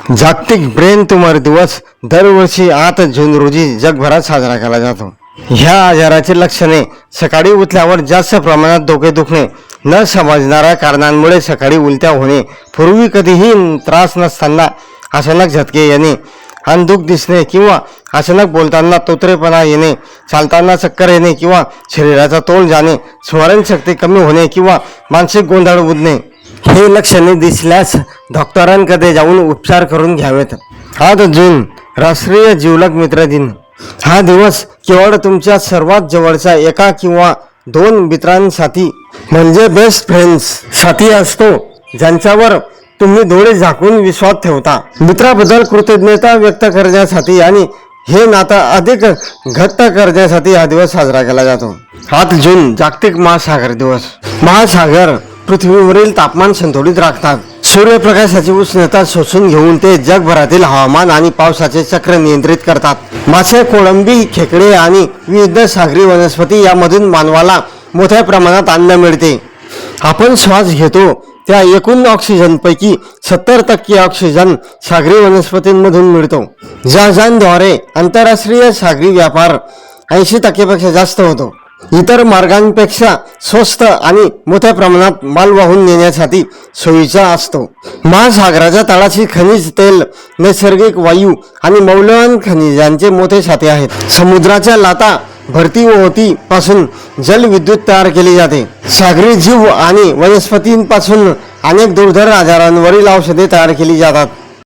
जागतिक brain tumour दिवस दरवर्षी 8 जून रोजी जगभरात साजरा केला जातो. ह्या आजाराची लक्षणे सकाळी उठल्यावर जास्त प्रमाणात डोके दुखणे, न समजणाऱ्या कारणांमुळे सकाळी उलट्या होणे, पूर्वी कधीही त्रास नसताना अचानक झटके येणे, अंधुक दिसणे किंवा अचानक बोलताना तोतरेपणा येणे, चालताना चक्कर येणे किंवा शरीराचा तोल जाणे, स्मरणशक्ती कमी होणे किंवा मानसिक गोंधळ उडणे हे लक्षणे दिसल्यास डॉक्टरांकडे जाऊन उपचार करून घ्यावेत. 8 जून राष्ट्रीय जिवलग मित्र दिन. हा दिवस केवळ तुमच्या सर्वात जवळच्या एका किंवा 2 मित्रांसाठी म्हणजे बेस्ट फ्रेंड्स साठी असतो, ज्यांच्यावर तुम्ही डोळे झाकून विश्वास ठेवता. मित्राबद्दल कृतज्ञता व्यक्त करण्यासाठी आणि हे नातं अधिक घट्ट करण्यासाठी हा दिवस साजरा केला जातो. 8 जून जागतिक महासागर दिवस. महासागर पृथ्वीवरील तापमान संतुलित राखतात. सूर्यप्रकाशाची उष्णता शोषून घेऊन ते जगभरातील हवामान आणि पावसाचे चक्र नियंत्रित करतात. मासे, कोळंबी, खेकडे आणि विविध सागरी वनस्पती यामधून मानवाला मोठ्या प्रमाणात अन्न मिळते. आपण श्वास घेतो त्या एकूण ऑक्सिजनपैकी 70% ऑक्सिजन सागरी वनस्पतींमधून मिळतो. जहाजांद्वारे आंतरराष्ट्रीय सागरी व्यापार 80% पेक्षा जास्त होतो. इतर मार्गांपेक्षा स्वस्त आणि मोठ्या प्रमाणात माल वाहून नेण्यासाठी सोयीचा असतो. महासागराच्या तळाशी खनिज तेल, नैसर्गिक वायू आणि मौल्यवान खनिजांचे मोठे साठे आहेत. समुद्राच्या लाटा भरती पासून जलविद्युत तयार केली जाते. सागरी जीव आणि वनस्पतींपासून अनेक दुर्धर आजारांवरील औषधे तयार केली जातात.